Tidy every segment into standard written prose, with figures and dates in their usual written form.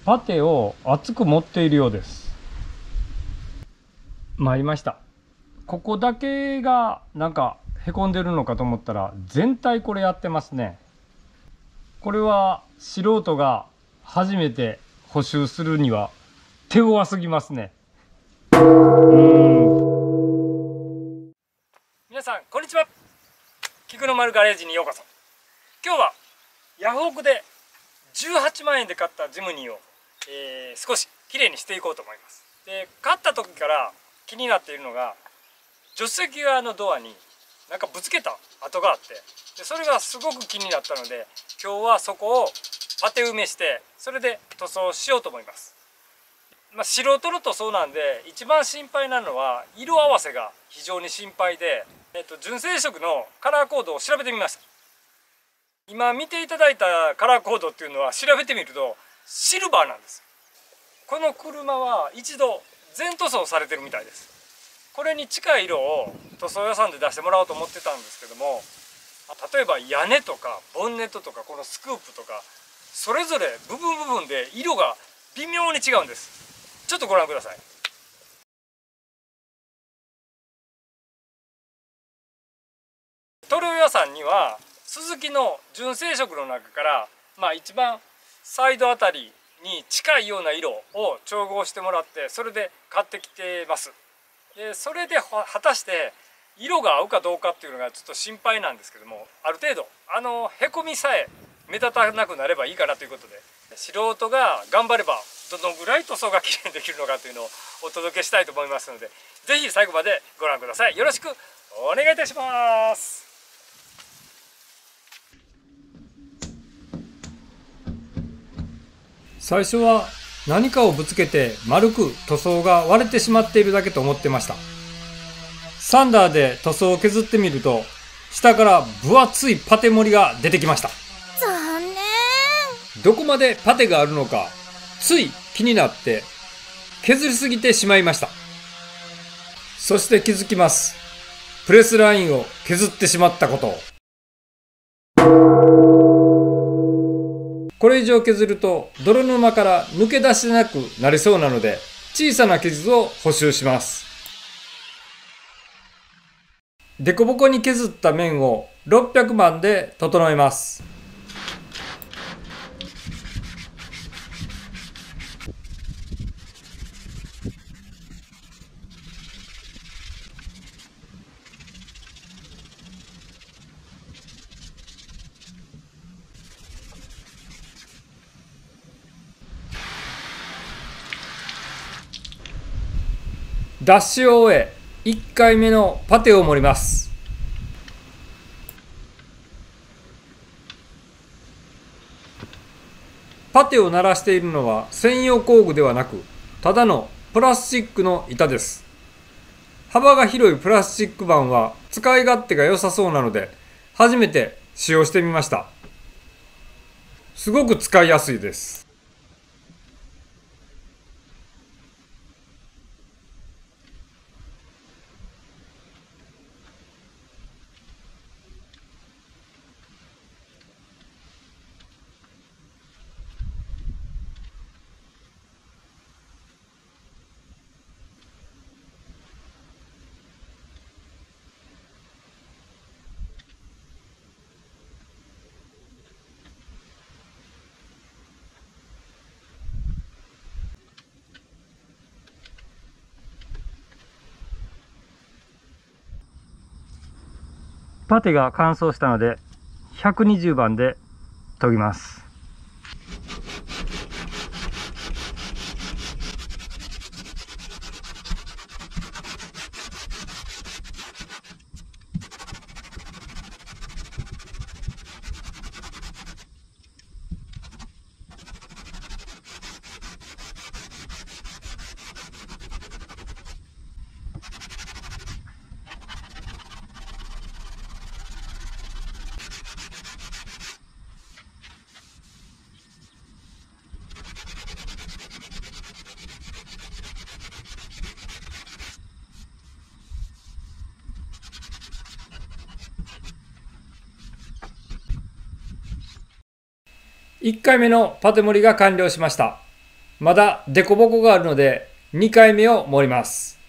パテを熱く持っているようです。参りました。ここだけがなんかへこんでるのかと思ったら、全体これやってますね。これは素人が初めて補修するには手強すぎますね。皆さんこんにちは。菊の丸ガレージにようこそ。今日はヤフオクで18万円で買ったジムニーを、少しきれいにしていこうと思います。で、買った時から気になっているのが、助手席側のドアになんかぶつけた跡があって、でそれがすごく気になったので、今日はそこをパテ埋めしてそれで塗装しようと思います。素人の塗装なんで一番心配なのは色合わせが非常に心配で、純正色のカラーコードを調べてみました。今見ていただいたカラーコードっていうのは調べてみるとシルバーなんです。この車は一度全塗装されてるみたいです。これに近い色を塗装屋さんで出してもらおうと思ってたんですけども、例えば屋根とかボンネットとかこのスクープとかそれぞれ部分で色が微妙に違うんです。ちょっとご覧ください。塗料屋さんにはスズキの純正色の中から一番サイドあたりに近いような色を調合してもらって、それで買ってきてます。でそれで果たして色が合うかどうかっていうのがちょっと心配なんですけども、ある程度へこみさえ目立たなくなればいいかなということで、素人が頑張ればどのぐらい塗装がきれいにできるのかというのをお届けしたいと思いますので、是非最後までご覧ください。よろしくお願いいたします。最初は何かをぶつけて丸く塗装が割れてしまっているだけと思ってました。サンダーで塗装を削ってみると、下から分厚いパテ盛りが出てきました。残念。どこまでパテがあるのかつい気になって削りすぎてしまいました。そして気づきます。プレスラインを削ってしまったことを。これ以上削ると泥沼から抜け出せなくなりそうなので、小さな傷を補修します。デコボコに削った面を600番で整えます。脱脂を終え、1回目のパテを盛ります。パテを鳴らしているのは専用工具ではなく、ただのプラスチックの板です。幅が広いプラスチック板は使い勝手が良さそうなので、初めて使用してみました。すごく使いやすいです。パテが乾燥したので120番で研ぎます。1回目のパテ盛りが完了しました。まだデコボコがあるので2回目を盛ります。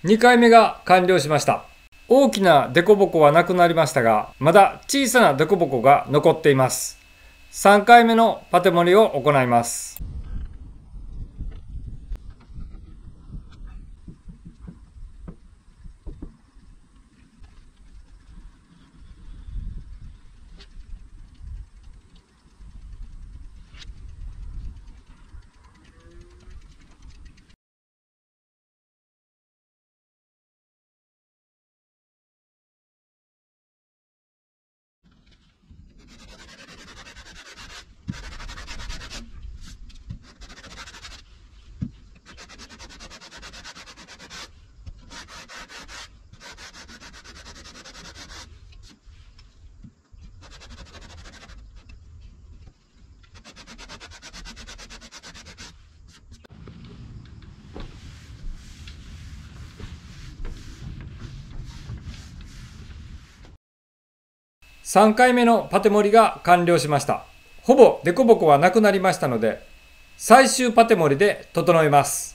2回目が完了しました。大きなデコボコはなくなりましたが、まだ小さなデコボコが残っています。3回目のパテ盛りを行います。3回目のパテ盛りが完了しました。ほぼデコボコはなくなりましたので、最終パテ盛りで整えます。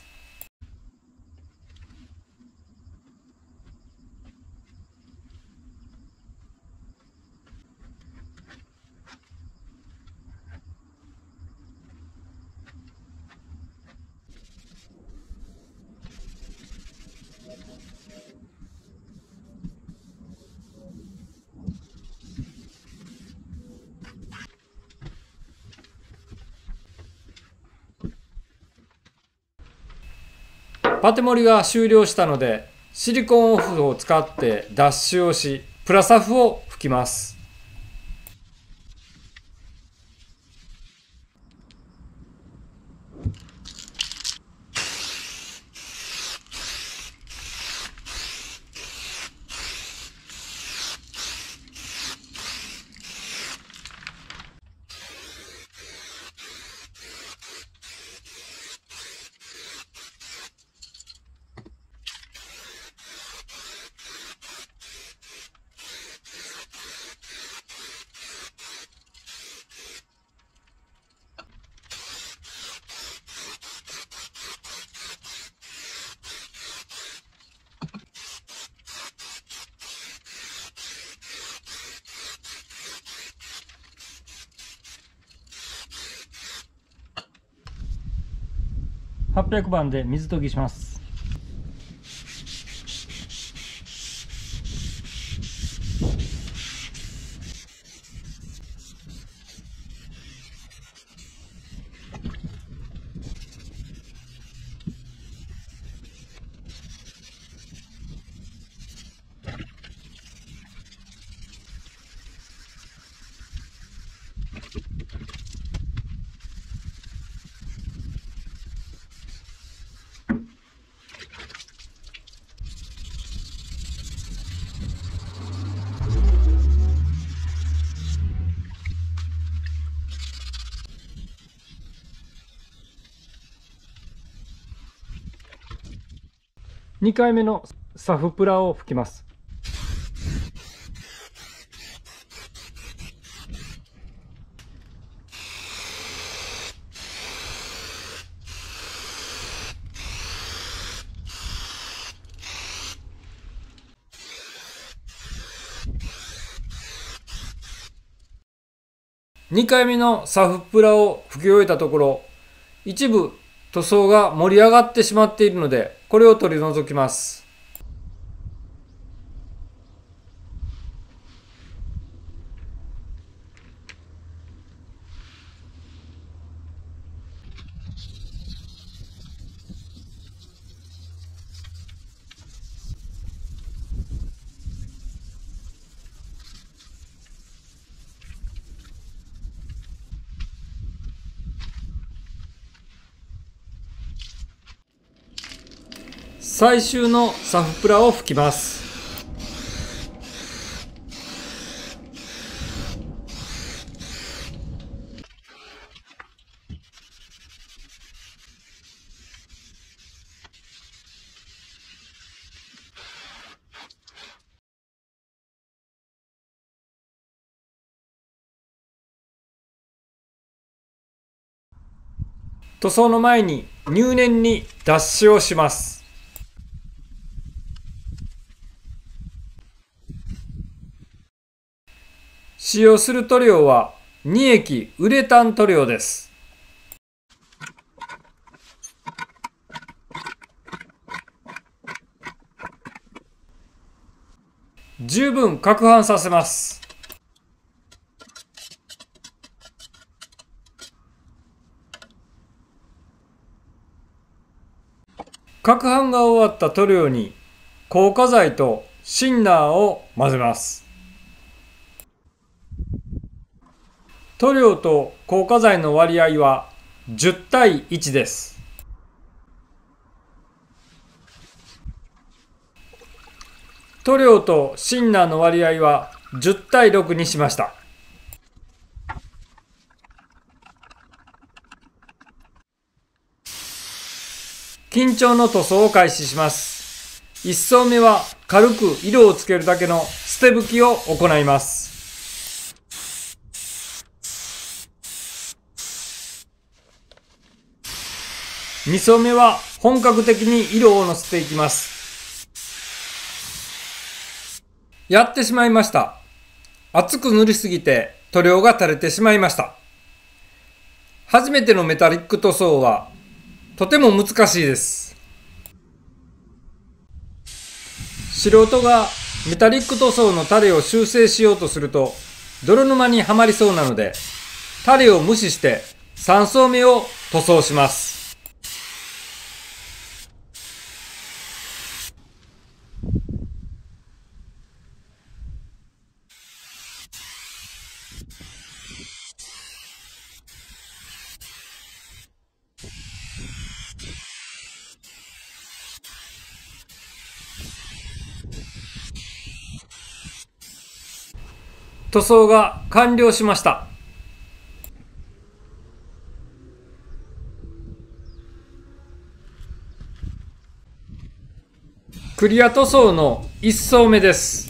パテ盛りが終了したので、シリコンオフを使って脱脂をし、プラサフを吹きます。800番で水研ぎします。2回目のサフプラを吹きます。2回目のサフプラを吹き終えたところ、一部塗装が盛り上がってしまっているので、これを取り除きます。最終のサフプラを吹きます。塗装の前に入念に脱脂をします。使用する塗料は2液ウレタン塗料です。十分攪拌させます。攪拌が終わった塗料に硬化剤とシンナーを混ぜます。塗料と硬化剤の割合は10対1です。塗料とシンナーの割合は10対6にしました。緊張の塗装を開始します。1層目は軽く色をつけるだけの捨て拭きを行います。2層目は本格的に色をのせていきます。やってしまいました。厚く塗りすぎて塗料が垂れてしまいました。初めてのメタリック塗装はとても難しいです。素人がメタリック塗装のタレを修正しようとすると泥沼にはまりそうなので、タレを無視して3層目を塗装します。塗装が完了しました。クリア塗装の1層目です。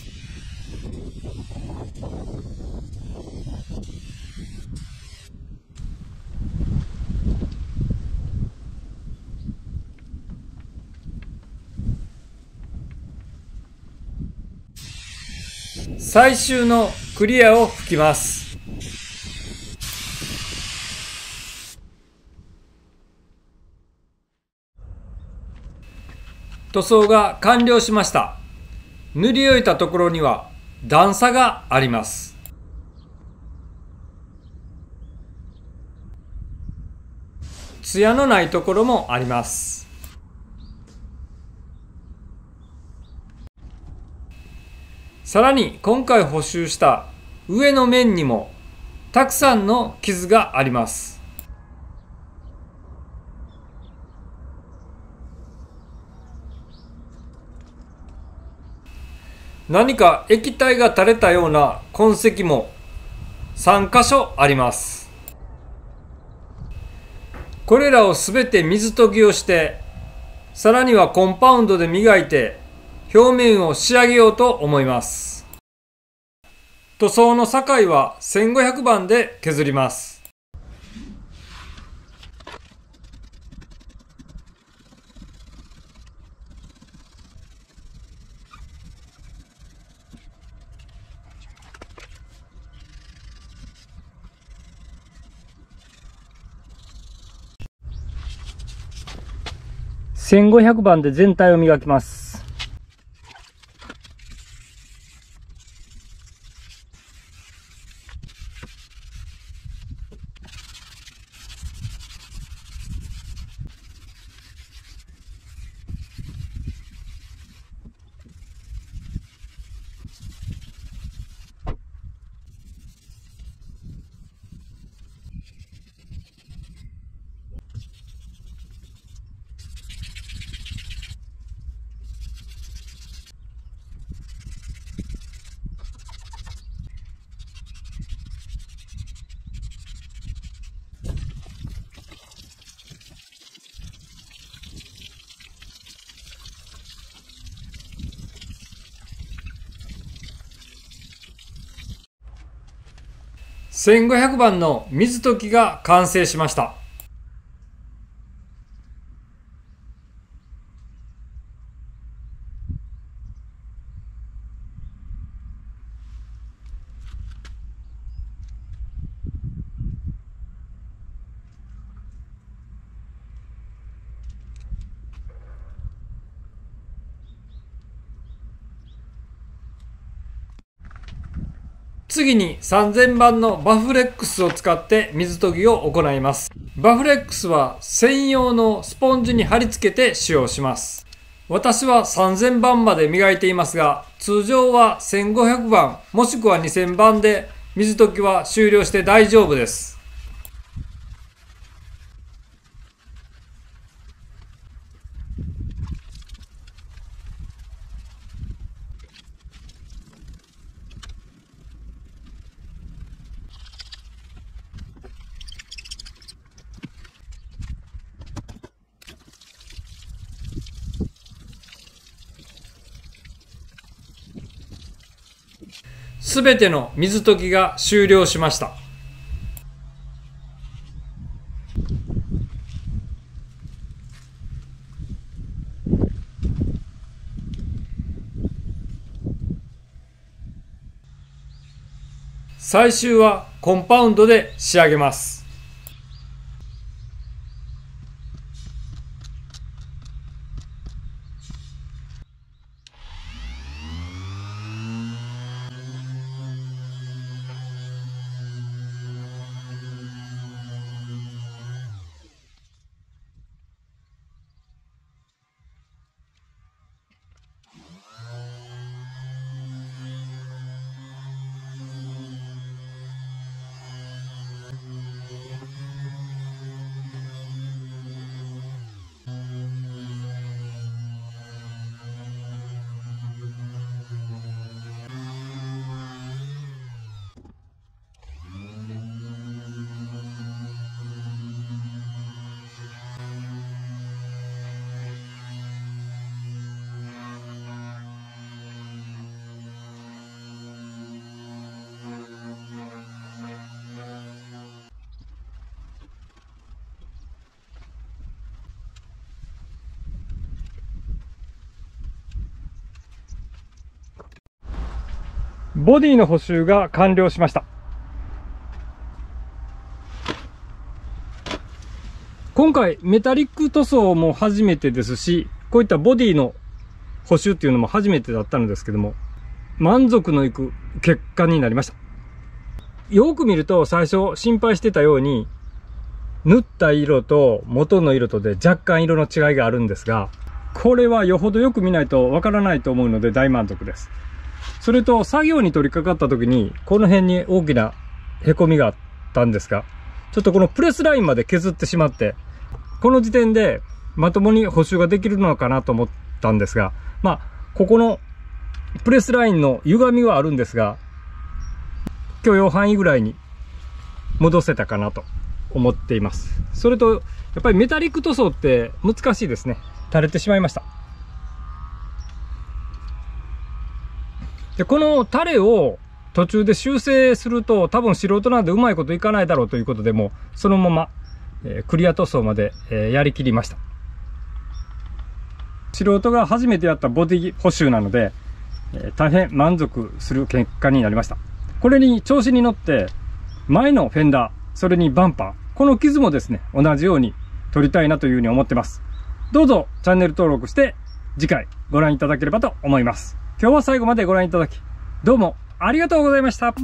最終のクリアを吹きます。塗装が完了しました。塗り終えたところには段差があります。艶のないところもあります。さらに今回補修した上の面にもたくさんの傷があります。何か液体が垂れたような痕跡も3箇所あります。これらをすべて水研ぎをして、さらにはコンパウンドで磨いて表面を仕上げようと思います。塗装の境は1500番で削ります。1500番で全体を磨きます。1500番の水溶きが完成しました。次に3000番のバフレックスを使って水研ぎを行います。バフレックスは専用のスポンジに貼り付けて使用します。私は3000番まで磨いていますが、通常は1500番もしくは2000番で水溶きは終了して大丈夫です。すべての水溶きが終了しました。最終はコンパウンドで仕上げます。ボディの補修が完了しました。今回メタリック塗装も初めてですし、こういったボディの補修っていうのも初めてだったのですけども、満足のいく結果になりました。よく見ると最初心配してたように、塗った色と元の色とで若干色の違いがあるんですが、これはよほどよく見ないとわからないと思うので大満足です。それと作業に取り掛かった時にこの辺に大きなへこみがあったんですが、ちょっとこのプレスラインまで削ってしまって、この時点でまともに補修ができるのかなと思ったんですが、ここのプレスラインの歪みはあるんですが、許容範囲ぐらいに戻せたかなと思っています。それとやっぱりメタリック塗装って難しいですね。垂れてしまいました。で、このタレを途中で修正すると多分素人なんでうまいこといかないだろうということで、もうそのままクリア塗装までやりきりました。素人が初めてやったボディ補修なので大変満足する結果になりました。これに調子に乗って前のフェンダー、それにバンパー、この傷もですね同じように取りたいなというふうに思ってます。どうぞチャンネル登録して次回ご覧いただければと思います。今日は最後までご覧いただき、どうもありがとうございました。